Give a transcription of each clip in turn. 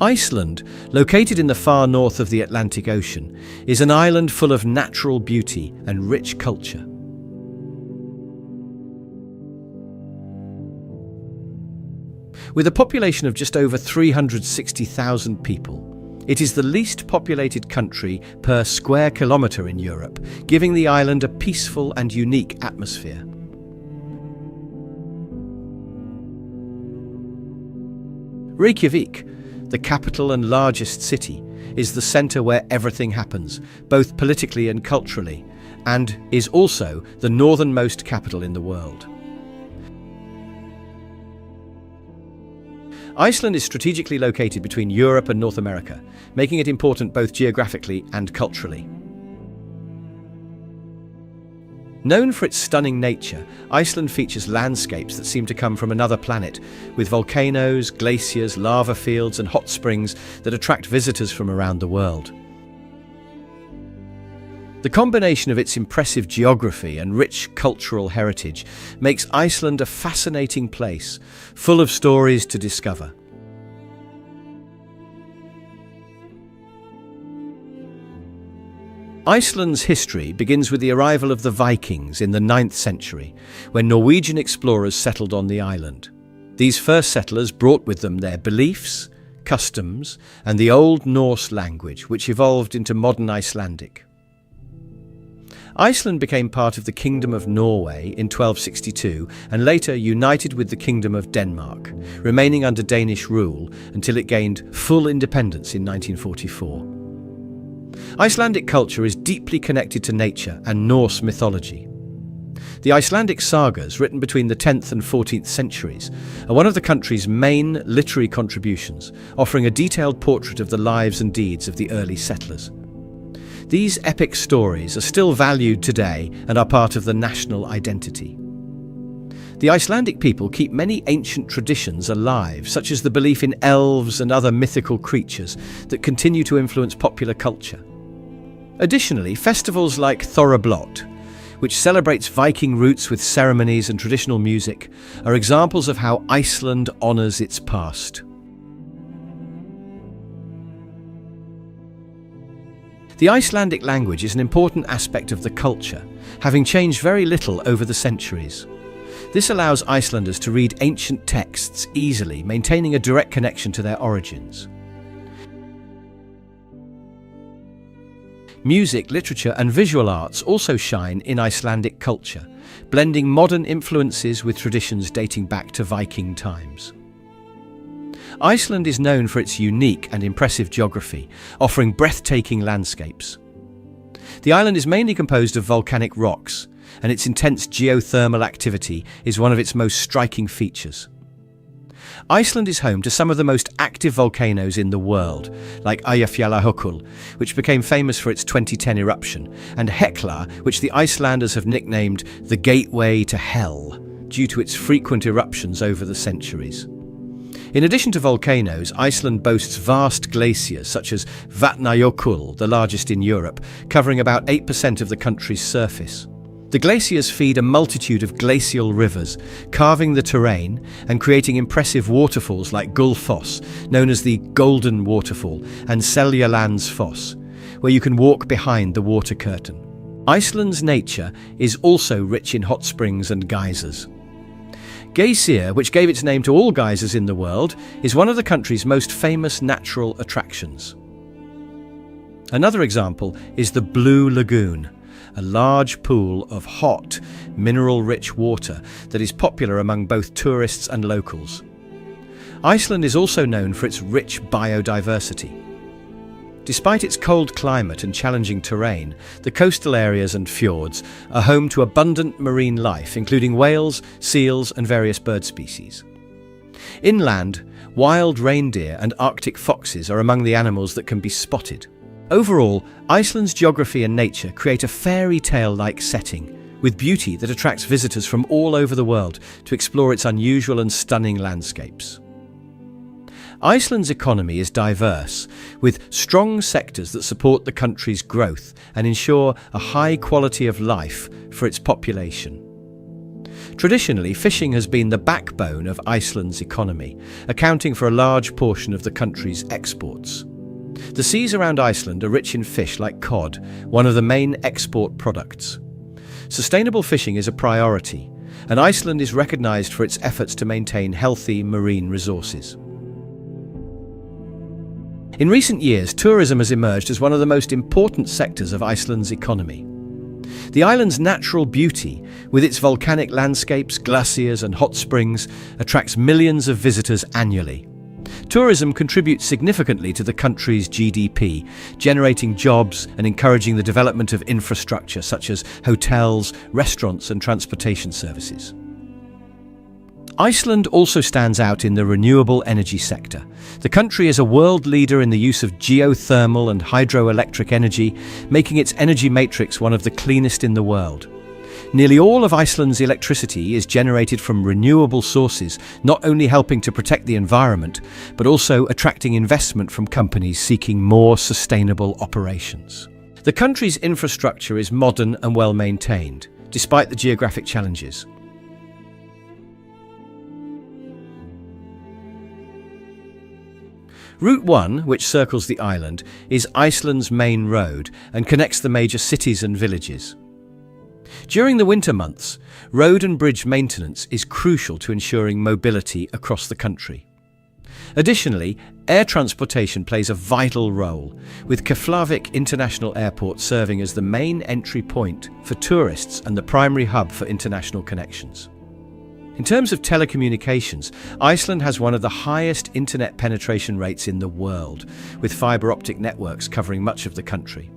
Iceland, located in the far north of the Atlantic Ocean, is an island full of natural beauty and rich culture. With a population of just over 360,000 people, it is the least populated country per square kilometre in Europe, giving the island a peaceful and unique atmosphere. Reykjavik, the capital and largest city, is the centre where everything happens, both politically and culturally, and is also the northernmost capital in the world. Iceland is strategically located between Europe and North America, making it important both geographically and culturally. Known for its stunning nature, Iceland features landscapes that seem to come from another planet, with volcanoes, glaciers, lava fields and hot springs that attract visitors from around the world. The combination of its impressive geography and rich cultural heritage makes Iceland a fascinating place, full of stories to discover. Iceland's history begins with the arrival of the Vikings in the 9th century, when Norwegian explorers settled on the island. These first settlers brought with them their beliefs, customs, and the Old Norse language, which evolved into modern Icelandic. Iceland became part of the Kingdom of Norway in 1262 and later united with the Kingdom of Denmark, remaining under Danish rule until it gained full independence in 1944. Icelandic culture is deeply connected to nature and Norse mythology. The Icelandic sagas, written between the 10th and 14th centuries, are one of the country's main literary contributions, offering a detailed portrait of the lives and deeds of the early settlers. These epic stories are still valued today and are part of the national identity. The Icelandic people keep many ancient traditions alive, such as the belief in elves and other mythical creatures that continue to influence popular culture. Additionally, festivals like Thorrablot, which celebrates Viking roots with ceremonies and traditional music, are examples of how Iceland honours its past. The Icelandic language is an important aspect of the culture, having changed very little over the centuries. This allows Icelanders to read ancient texts easily, maintaining a direct connection to their origins. Music, literature and visual arts also shine in Icelandic culture, blending modern influences with traditions dating back to Viking times. Iceland is known for its unique and impressive geography, offering breathtaking landscapes. The island is mainly composed of volcanic rocks, and its intense geothermal activity is one of its most striking features. Iceland is home to some of the most active volcanoes in the world, like Eyjafjallajökull, which became famous for its 2010 eruption, and Hekla, which the Icelanders have nicknamed the Gateway to Hell, due to its frequent eruptions over the centuries. In addition to volcanoes, Iceland boasts vast glaciers such as Vatnajökull, the largest in Europe, covering about 8% of the country's surface. The glaciers feed a multitude of glacial rivers, carving the terrain and creating impressive waterfalls like Gullfoss, known as the Golden Waterfall, and Seljalandsfoss, where you can walk behind the water curtain. Iceland's nature is also rich in hot springs and geysers. Geysir, which gave its name to all geysers in the world, is one of the country's most famous natural attractions. Another example is the Blue Lagoon, a large pool of hot, mineral-rich water that is popular among both tourists and locals. Iceland is also known for its rich biodiversity. Despite its cold climate and challenging terrain, the coastal areas and fjords are home to abundant marine life, including whales, seals, and various bird species. Inland, wild reindeer and Arctic foxes are among the animals that can be spotted. Overall, Iceland's geography and nature create a fairy tale-like setting, with beauty that attracts visitors from all over the world to explore its unusual and stunning landscapes. Iceland's economy is diverse, with strong sectors that support the country's growth and ensure a high quality of life for its population. Traditionally, fishing has been the backbone of Iceland's economy, accounting for a large portion of the country's exports. The seas around Iceland are rich in fish like cod, one of the main export products. Sustainable fishing is a priority, and Iceland is recognized for its efforts to maintain healthy marine resources. In recent years, tourism has emerged as one of the most important sectors of Iceland's economy. The island's natural beauty, with its volcanic landscapes, glaciers and hot springs, attracts millions of visitors annually. Tourism contributes significantly to the country's GDP, generating jobs and encouraging the development of infrastructure such as hotels, restaurants and transportation services. Iceland also stands out in the renewable energy sector. The country is a world leader in the use of geothermal and hydroelectric energy, making its energy matrix one of the cleanest in the world. Nearly all of Iceland's electricity is generated from renewable sources, not only helping to protect the environment, but also attracting investment from companies seeking more sustainable operations. The country's infrastructure is modern and well maintained, despite the geographic challenges. Route 1, which circles the island, is Iceland's main road and connects the major cities and villages. During the winter months, road and bridge maintenance is crucial to ensuring mobility across the country. Additionally, air transportation plays a vital role, with Keflavik International Airport serving as the main entry point for tourists and the primary hub for international connections. In terms of telecommunications, Iceland has one of the highest internet penetration rates in the world, with fibre optic networks covering much of the country.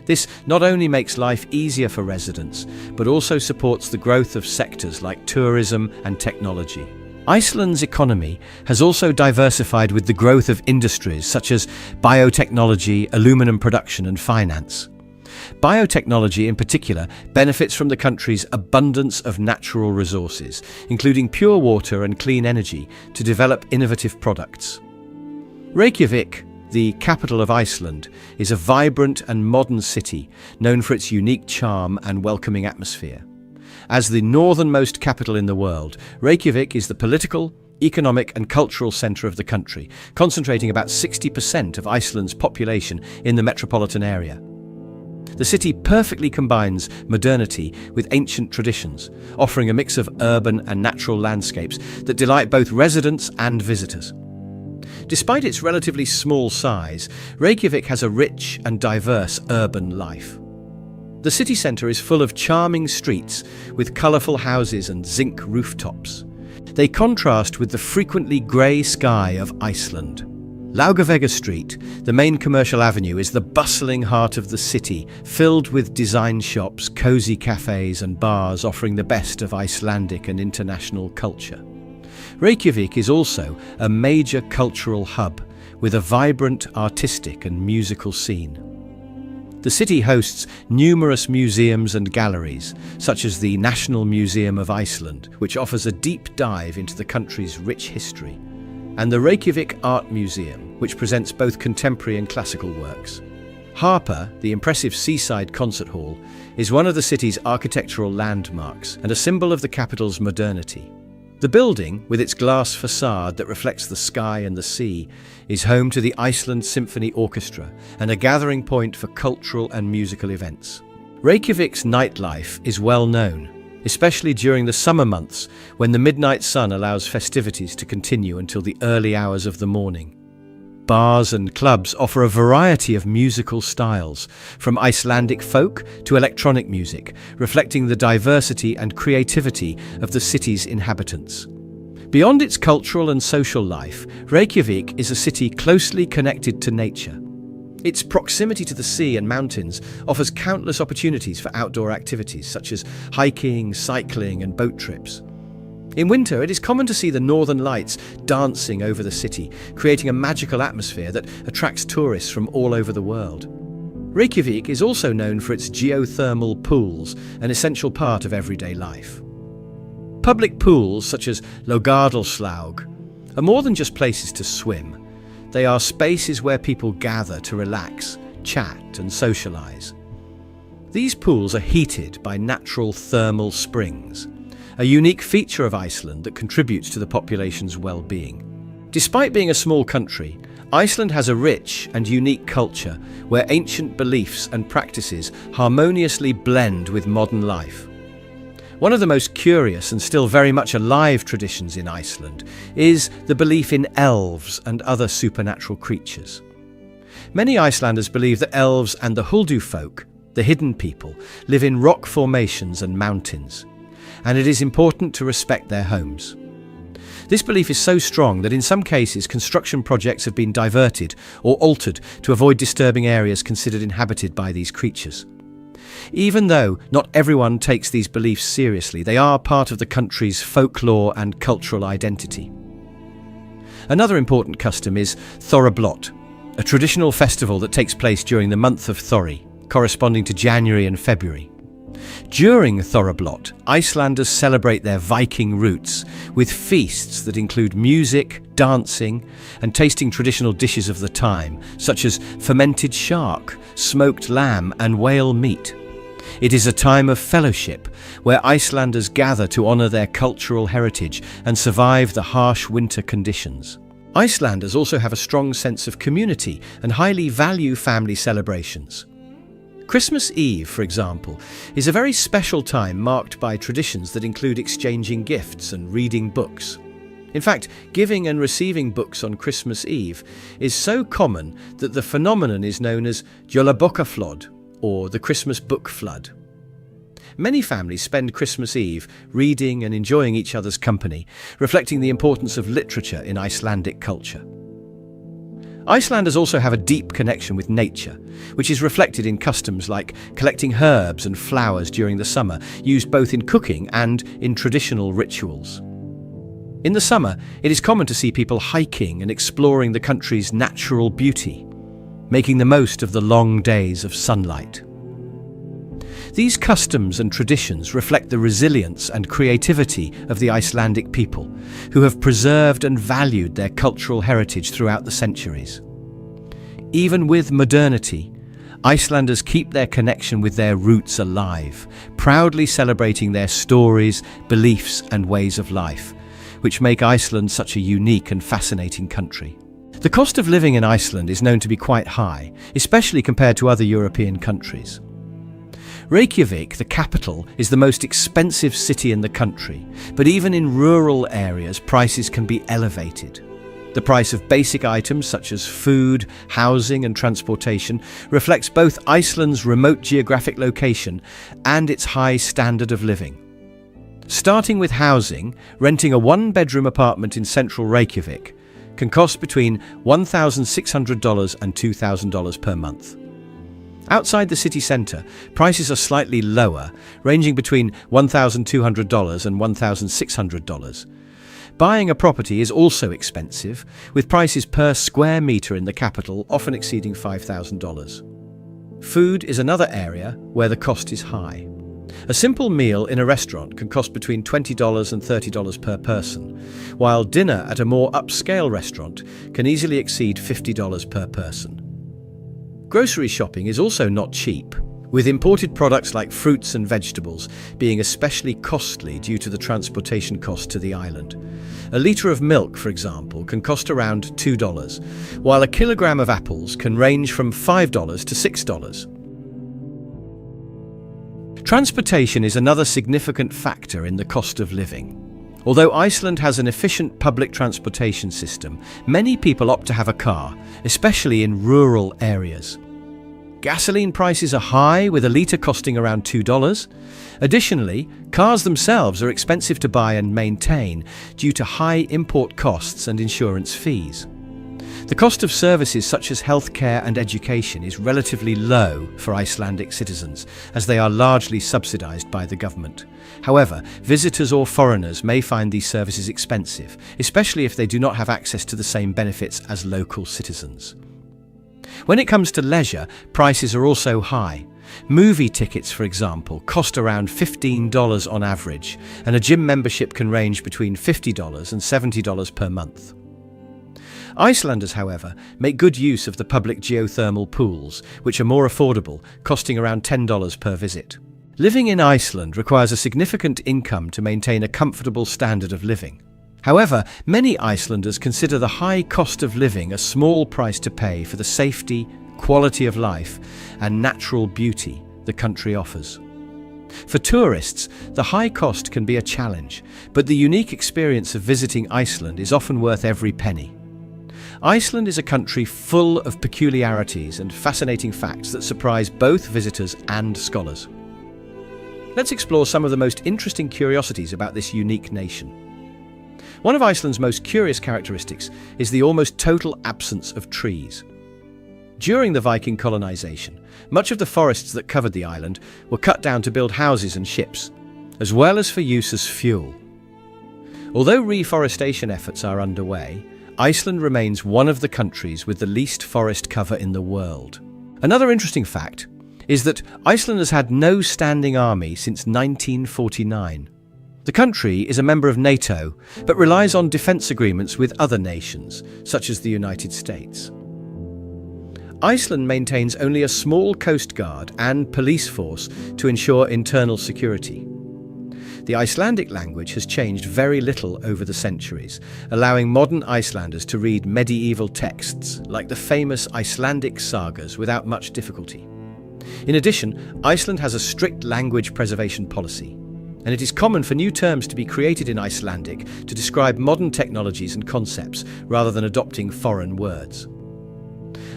This not only makes life easier for residents, but also supports the growth of sectors like tourism and technology. Iceland's economy has also diversified with the growth of industries such as biotechnology, aluminum production and finance. Biotechnology in particular benefits from the country's abundance of natural resources, including pure water and clean energy, to develop innovative products. Reykjavik, the capital of Iceland, is a vibrant and modern city known for its unique charm and welcoming atmosphere. As the northernmost capital in the world, Reykjavik is the political, economic and cultural centre of the country, concentrating about 60% of Iceland's population in the metropolitan area. The city perfectly combines modernity with ancient traditions, offering a mix of urban and natural landscapes that delight both residents and visitors. Despite its relatively small size, Reykjavik has a rich and diverse urban life. The city centre is full of charming streets with colourful houses and zinc rooftops. They contrast with the frequently grey sky of Iceland. Laugavega Street, the main commercial avenue, is the bustling heart of the city, filled with design shops, cosy cafes and bars offering the best of Icelandic and international culture. Reykjavik is also a major cultural hub, with a vibrant artistic and musical scene. The city hosts numerous museums and galleries, such as the National Museum of Iceland, which offers a deep dive into the country's rich history, and the Reykjavik Art Museum, which presents both contemporary and classical works. Harpa, the impressive seaside concert hall, is one of the city's architectural landmarks and a symbol of the capital's modernity. The building, with its glass facade that reflects the sky and the sea, is home to the Iceland Symphony Orchestra and a gathering point for cultural and musical events. Reykjavik's nightlife is well known, especially during the summer months when the midnight sun allows festivities to continue until the early hours of the morning. Bars and clubs offer a variety of musical styles, from Icelandic folk to electronic music, reflecting the diversity and creativity of the city's inhabitants. Beyond its cultural and social life, Reykjavik is a city closely connected to nature. Its proximity to the sea and mountains offers countless opportunities for outdoor activities such as hiking, cycling and boat trips. In winter, it is common to see the northern lights dancing over the city, creating a magical atmosphere that attracts tourists from all over the world. Reykjavik is also known for its geothermal pools, an essential part of everyday life. Public pools such as Laugardalslaug are more than just places to swim. They are spaces where people gather to relax, chat and socialise. These pools are heated by natural thermal springs, a unique feature of Iceland that contributes to the population's well-being. Despite being a small country, Iceland has a rich and unique culture where ancient beliefs and practices harmoniously blend with modern life. One of the most curious and still very much alive traditions in Iceland is the belief in elves and other supernatural creatures. Many Icelanders believe that elves and the Huldu folk, the hidden people, live in rock formations and mountains, and it is important to respect their homes. This belief is so strong that in some cases construction projects have been diverted or altered to avoid disturbing areas considered inhabited by these creatures. Even though not everyone takes these beliefs seriously, they are part of the country's folklore and cultural identity. Another important custom is Thorrablot, a traditional festival that takes place during the month of Thori, corresponding to January and February. During Thorrablot, Icelanders celebrate their Viking roots with feasts that include music, dancing, and tasting traditional dishes of the time, such as fermented shark, smoked lamb, and whale meat. It is a time of fellowship where Icelanders gather to honour their cultural heritage and survive the harsh winter conditions. Icelanders also have a strong sense of community and highly value family celebrations. Christmas Eve, for example, is a very special time marked by traditions that include exchanging gifts and reading books. In fact, giving and receiving books on Christmas Eve is so common that the phenomenon is known as Jólabókaflóð, or the Christmas book flood. Many families spend Christmas Eve reading and enjoying each other's company, reflecting the importance of literature in Icelandic culture. Icelanders also have a deep connection with nature, which is reflected in customs like collecting herbs and flowers during the summer, used both in cooking and in traditional rituals. In the summer, it is common to see people hiking and exploring the country's natural beauty, making the most of the long days of sunlight. These customs and traditions reflect the resilience and creativity of the Icelandic people, who have preserved and valued their cultural heritage throughout the centuries. Even with modernity, Icelanders keep their connection with their roots alive, proudly celebrating their stories, beliefs, and ways of life, which make Iceland such a unique and fascinating country. The cost of living in Iceland is known to be quite high, especially compared to other European countries. Reykjavik, the capital, is the most expensive city in the country, but even in rural areas, prices can be elevated. The price of basic items such as food, housing, and transportation reflects both Iceland's remote geographic location and its high standard of living. Starting with housing, renting a one-bedroom apartment in central Reykjavik can cost between $1,600 and $2,000 per month. Outside the city centre, prices are slightly lower, ranging between $1,200 and $1,600. Buying a property is also expensive, with prices per square metre in the capital often exceeding $5,000. Food is another area where the cost is high. A simple meal in a restaurant can cost between $20 and $30 per person, while dinner at a more upscale restaurant can easily exceed $50 per person. Grocery shopping is also not cheap, with imported products like fruits and vegetables being especially costly due to the transportation cost to the island. A litre of milk, for example, can cost around $2, while a kilogram of apples can range from $5 to $6. Transportation is another significant factor in the cost of living. Although Iceland has an efficient public transportation system, many people opt to have a car, especially in rural areas. Gasoline prices are high, with a litre costing around $2. Additionally, cars themselves are expensive to buy and maintain due to high import costs and insurance fees. The cost of services such as healthcare and education is relatively low for Icelandic citizens, as they are largely subsidised by the government. However, visitors or foreigners may find these services expensive, especially if they do not have access to the same benefits as local citizens. When it comes to leisure, prices are also high. Movie tickets, for example, cost around $15 on average, and a gym membership can range between $50 and $70 per month. Icelanders, however, make good use of the public geothermal pools, which are more affordable, costing around $10 per visit. Living in Iceland requires a significant income to maintain a comfortable standard of living. However, many Icelanders consider the high cost of living a small price to pay for the safety, quality of life, and natural beauty the country offers. For tourists, the high cost can be a challenge, but the unique experience of visiting Iceland is often worth every penny. Iceland is a country full of peculiarities and fascinating facts that surprise both visitors and scholars. Let's explore some of the most interesting curiosities about this unique nation. One of Iceland's most curious characteristics is the almost total absence of trees. During the Viking colonization, much of the forests that covered the island were cut down to build houses and ships, as well as for use as fuel. Although reforestation efforts are underway, Iceland remains one of the countries with the least forest cover in the world. Another interesting fact is that Iceland has had no standing army since 1949. The country is a member of NATO, but relies on defence agreements with other nations, such as the United States. Iceland maintains only a small coast guard and police force to ensure internal security. The Icelandic language has changed very little over the centuries, allowing modern Icelanders to read medieval texts like the famous Icelandic sagas without much difficulty. In addition, Iceland has a strict language preservation policy, and it is common for new terms to be created in Icelandic to describe modern technologies and concepts rather than adopting foreign words.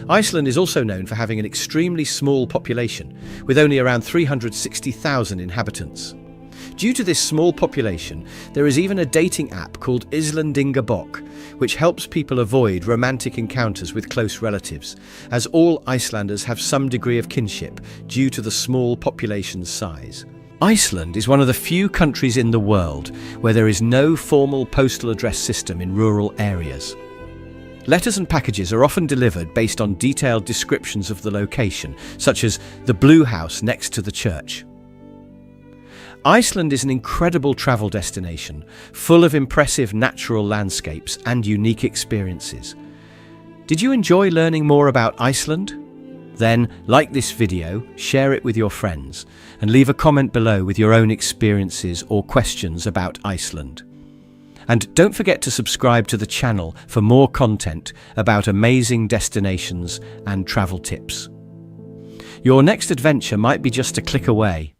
Iceland is also known for having an extremely small population, with only around 360,000 inhabitants. Due to this small population, there is even a dating app called Íslendingabók, which helps people avoid romantic encounters with close relatives, as all Icelanders have some degree of kinship due to the small population's size. Iceland is one of the few countries in the world where there is no formal postal address system in rural areas. Letters and packages are often delivered based on detailed descriptions of the location, such as the blue house next to the church. Iceland is an incredible travel destination, full of impressive natural landscapes and unique experiences. Did you enjoy learning more about Iceland? Then, like this video, share it with your friends, and leave a comment below with your own experiences or questions about Iceland. And don't forget to subscribe to the channel for more content about amazing destinations and travel tips. Your next adventure might be just a click away.